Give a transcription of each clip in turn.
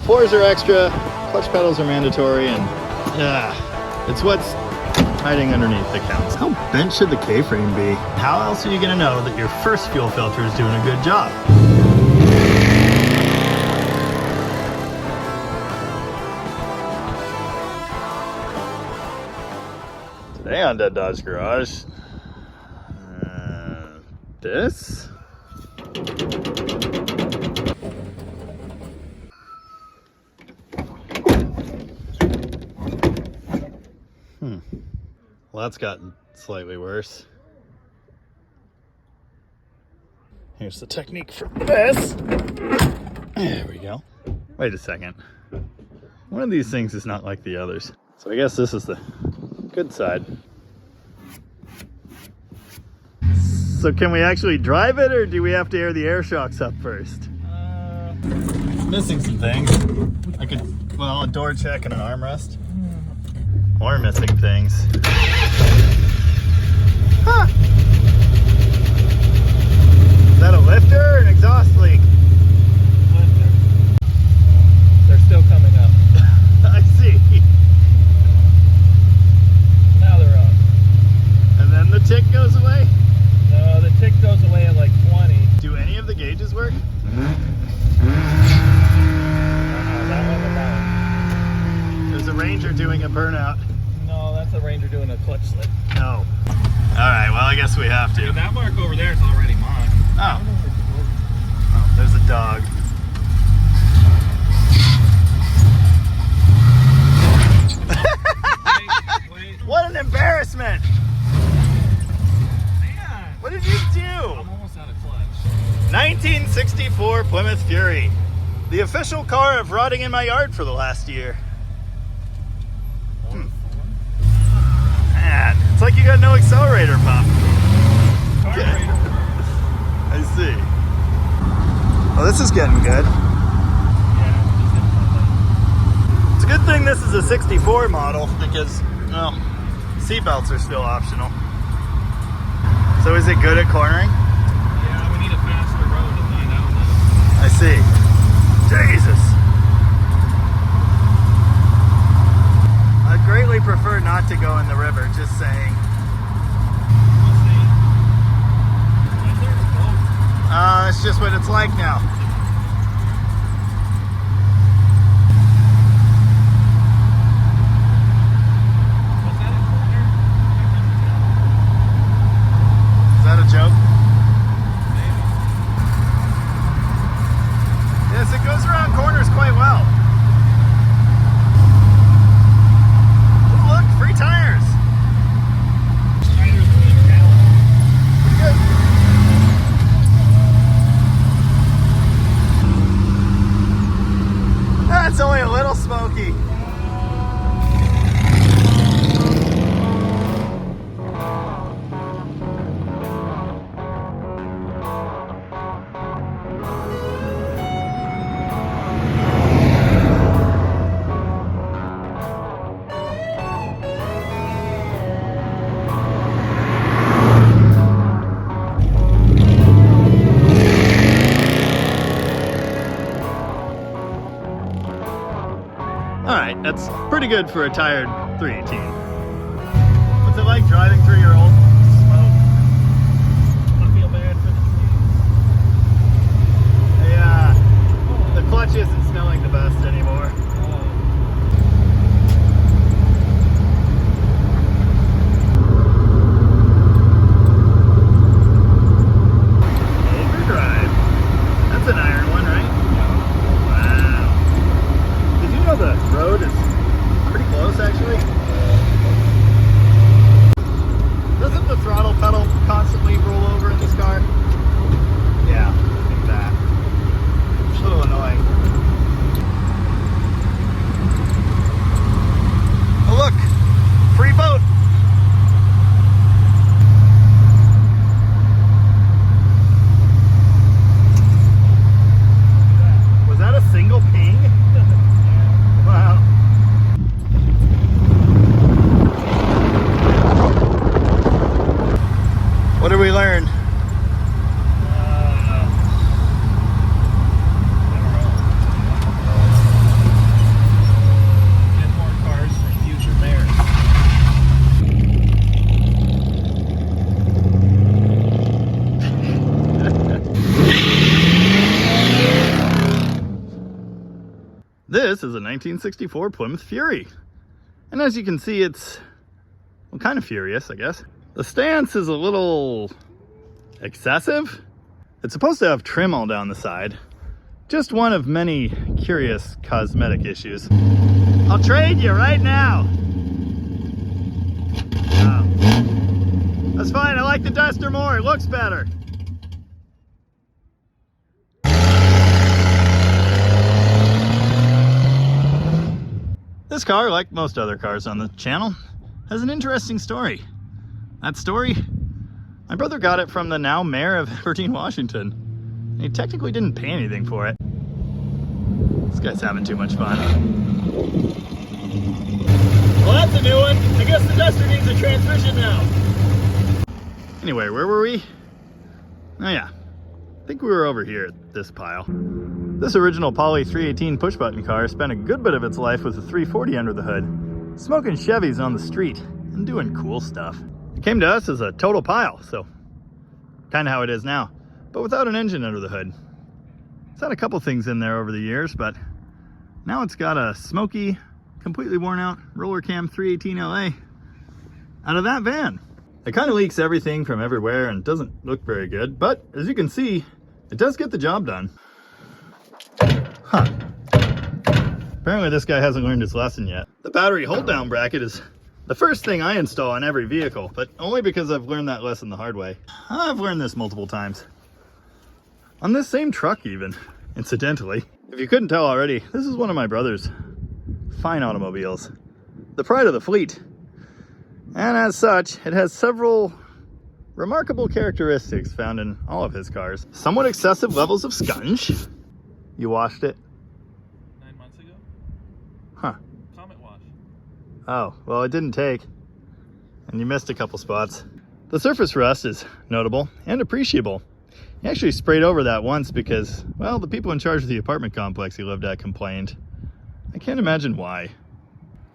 Fours are extra, clutch pedals are mandatory, and it's what's hiding underneath that counts. How bent should the K-frame be? How else are you gonna know that your first fuel filter is doing a good job? Today on Dead Dodge Garage, this? Well, that's gotten slightly worse. Here's the technique for this. There we go. Wait a second. One of these things is not like the others. So I guess this is the good side. So can we actually drive it, or do we have to air the air shocks up first? Missing some things. I could, well, a door check and an armrest. More missing things. Huh. Is that a lifter or an exhaust leak? Lifter. They're still coming up. I see. Now they're up. And then the tick goes away? No, the tick goes away at like 20. Do any of the gauges work? That one or that one? There's a Ranger doing a burnout. No, that's a Ranger doing a clutch slip. No. Alright, well I guess we have to. And that mark over there is already mine. Oh. Oh, there's a dog. Wait. What an embarrassment! Man. What did you do? I'm almost out of clutch. 1964 Plymouth Fury. The official car of rotting in my yard for the last year. Man, it's like you got no accelerator pump. Carburetor. I see. Well, this is getting good. Yeah, It's a good thing this is a 64 model because, well, seatbelts are still optional. So is it good at cornering? yeah, we need a faster road to find out though. I see. Jesus. I'd greatly prefer not to go in the river, just saying. We'll see. Is there a boat? It's just what it's like now. Was that a corner? Is that a joke? Maybe. Yes, it goes around corners quite well. Ooh, look, free tires. Tighter than a gallon. Good. That's only a little smoky. Alright, that's pretty good for a tired 318. What's it like driving through your old smoke? I feel bad for the trees. Yeah, the clutch isn't smelling the best anymore. Overdrive. That's an iron one, right? Wow. Did you know the road is pretty close, actually? Doesn't the throttle pedal constantly roll over in this car? Yeah, like that. It's a little annoying. This is a 1964 Plymouth Fury. And as you can see, it's, well, kind of furious, I guess. The stance is a little excessive. It's supposed to have trim all down the side. Just one of many curious cosmetic issues. I'll trade you right now. Oh. That's fine, I like the Duster more, it looks better. This car, like most other cars on the channel, has an interesting story. That story? My brother got it from the now mayor of Aberdeen, Washington. He technically didn't pay anything for it. This guy's having too much fun. Well, that's a new one. I guess the Duster needs a transmission now. Anyway, where were we? Oh yeah, I think we were over here at this pile. This original Poly 318 push-button car spent a good bit of its life with a 340 under the hood, smoking Chevys on the street and doing cool stuff. It came to us as a total pile, so kind of how it is now, but without an engine under the hood. It's had a couple things in there over the years, but now it's got a Smoky, completely worn out roller cam 318 LA out of that van. It kind of leaks everything from everywhere and doesn't look very good, but as you can see, it does get the job done. Huh. Apparently this guy hasn't learned his lesson yet. The battery hold down bracket is the first thing I install on every vehicle, but only because I've learned that lesson the hard way. I've learned this multiple times. On this same truck even, incidentally. If you couldn't tell already, this is one of my brother's fine automobiles. The pride of the fleet. And as such, it has several remarkable characteristics found in all of his cars. Somewhat excessive levels of scunch. You washed it? 9 months ago. Huh. Comet wash. Oh, well it didn't take. And you missed a couple spots. The surface rust is notable and appreciable. He actually sprayed over that once because, well, the people in charge of the apartment complex he lived at complained. I can't imagine why.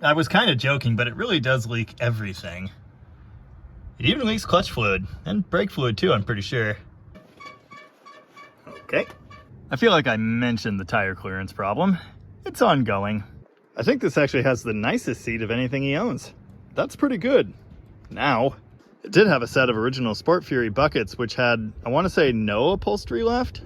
I was kind of joking, but it really does leak everything. It even leaks clutch fluid, and brake fluid too, I'm pretty sure. Okay. I feel like I mentioned the tire clearance problem. It's ongoing. I think this actually has the nicest seat of anything he owns. That's pretty good. Now, it did have a set of original Sport Fury buckets, which had, I want to say, no upholstery left.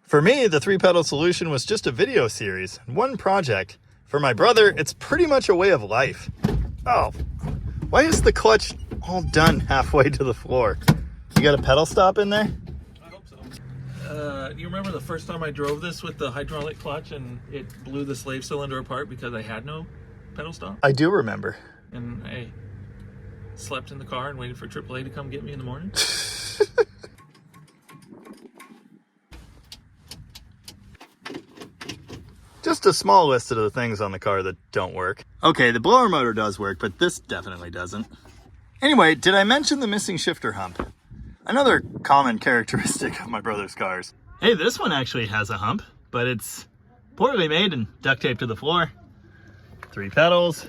For me, the 3-pedal solution was just a video series, one project. For my brother, it's pretty much a way of life. Oh, why is the clutch all done halfway to the floor? You got a pedal stop in there? I hope so. You remember the first time I drove this with the hydraulic clutch and it blew the slave cylinder apart because I had no pedal stop? I do remember. And I slept in the car and waited for AAA to come get me in the morning. Just a small list of the things on the car that don't work. Okay, the blower motor does work, but this definitely doesn't. Anyway, did I mention the missing shifter hump? Another common characteristic of my brother's cars. Hey, this one actually has a hump, but it's poorly made and duct taped to the floor. 3 pedals,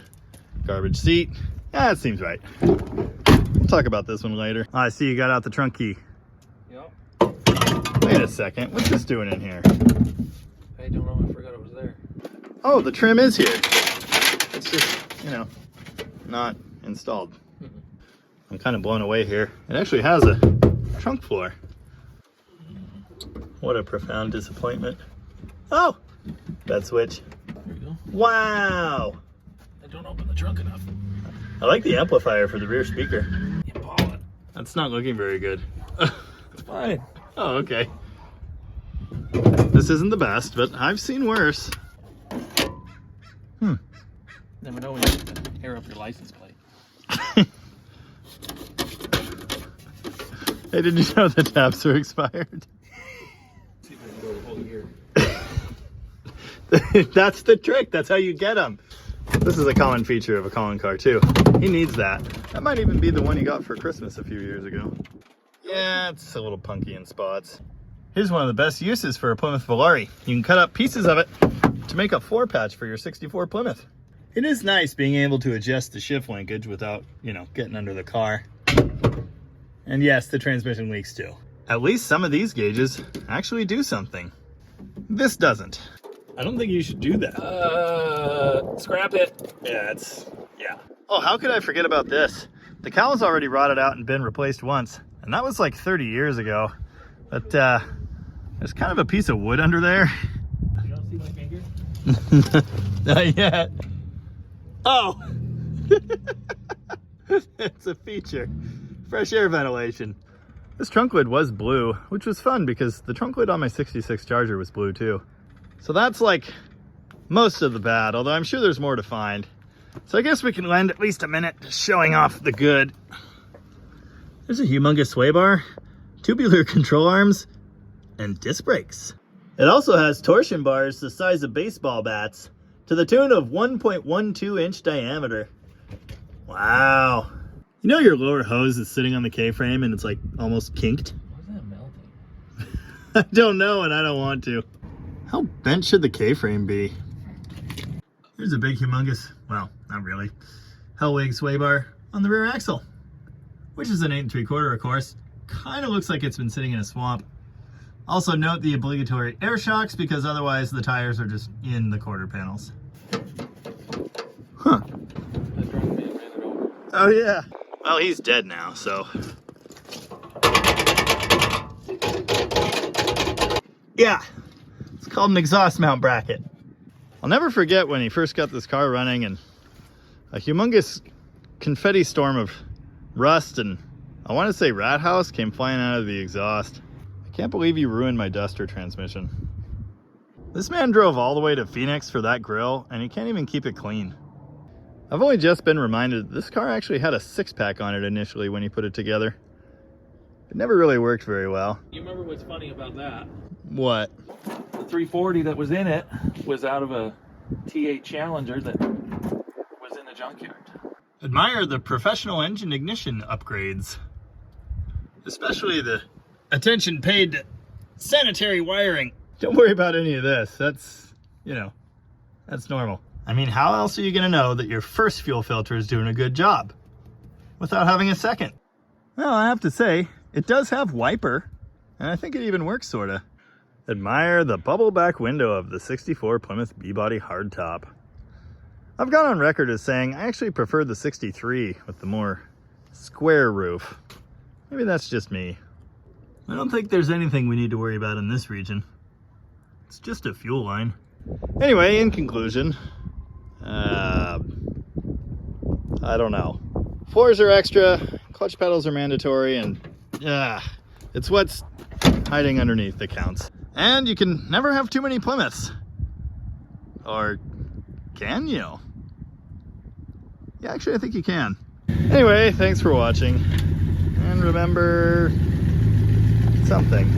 garbage seat. Yeah, it seems right. We'll talk about this one later. Oh, I see you got out the trunk key. Yep. Wait a second, what's this doing in here? I don't know, I forgot it was there. Oh, the trim is here. It's just, you know, not installed. I'm kind of blown away here. It actually has a trunk floor. What a profound disappointment. Oh, bed switch. There you go. Wow. I don't open the trunk enough. I like the amplifier for the rear speaker. Impala. That's not looking very good. It's fine. Oh, okay. This isn't the best, but I've seen worse. Never know when you have to tear up your license plate. Hey, did you know the tabs are expired? See if I can go the whole year. That's the trick. That's how you get them. This is a common feature of a Colin car too. He needs that. That might even be the one he got for Christmas a few years ago. Yeah, it's a little punky in spots. Here's one of the best uses for a Plymouth Volare. You can cut up pieces of it to make a floor patch for your 64 Plymouth. It is nice being able to adjust the shift linkage without, you know, getting under the car. And yes, the transmission leaks too. At least some of these gauges actually do something. This doesn't. I don't think you should do that. Scrap it. Yeah. Oh, how could I forget about this? The cowl's already rotted out and been replaced once, and that was like 30 years ago. But there's kind of a piece of wood under there. You don't see my finger? Not yet. Oh! It's a feature. Fresh air ventilation. This trunk lid was blue, which was fun because the trunk lid on my 66 Charger was blue too. So that's like most of the bad, although I'm sure there's more to find. So I guess we can lend at least a minute to showing off the good. There's a humongous sway bar, tubular control arms, and disc brakes. It also has torsion bars the size of baseball bats to the tune of 1.12 inch diameter. Wow. You know your lower hose is sitting on the K-frame and it's like almost kinked? Why is that melting? I don't know and I don't want to. How bent should the K-frame be? There's a big humongous, well, not really, Hellwig sway bar on the rear axle, which is an 8 3/4, of course. Kind of looks like it's been sitting in a swamp. Also note the obligatory air shocks because otherwise the tires are just in the quarter panels. Huh. That drunk man ran it over. Oh yeah. Well, he's dead now, so. Yeah, it's called an exhaust mount bracket. I'll never forget when he first got this car running and a humongous confetti storm of rust and I want to say rat house came flying out of the exhaust. I can't believe you ruined my Duster transmission. This man drove all the way to Phoenix for that grill and he can't even keep it clean. I've only just been reminded this car actually had a 6-pack on it initially when he put it together. It never really worked very well. You remember what's funny about that? What? The 340 that was in it was out of a T8 Challenger that was in the junkyard. Admire the professional engine ignition upgrades. Especially the attention paid to sanitary wiring. Don't worry about any of this. That's, you know, that's normal. I mean, how else are you going to know that your first fuel filter is doing a good job without having a second? Well, I have to say, it does have wiper, and I think it even works sorta. Admire the bubble back window of the 64 Plymouth B-body hardtop. I've gone on record as saying I actually prefer the 63 with the more square roof. Maybe that's just me. I don't think there's anything we need to worry about in this region. It's just a fuel line. Anyway, in conclusion, I don't know. Floors are extra, clutch pedals are mandatory, and it's what's hiding underneath that counts. And you can never have too many Plymouths. Or can you? Yeah, actually I think you can. Anyway, thanks for watching. And remember something.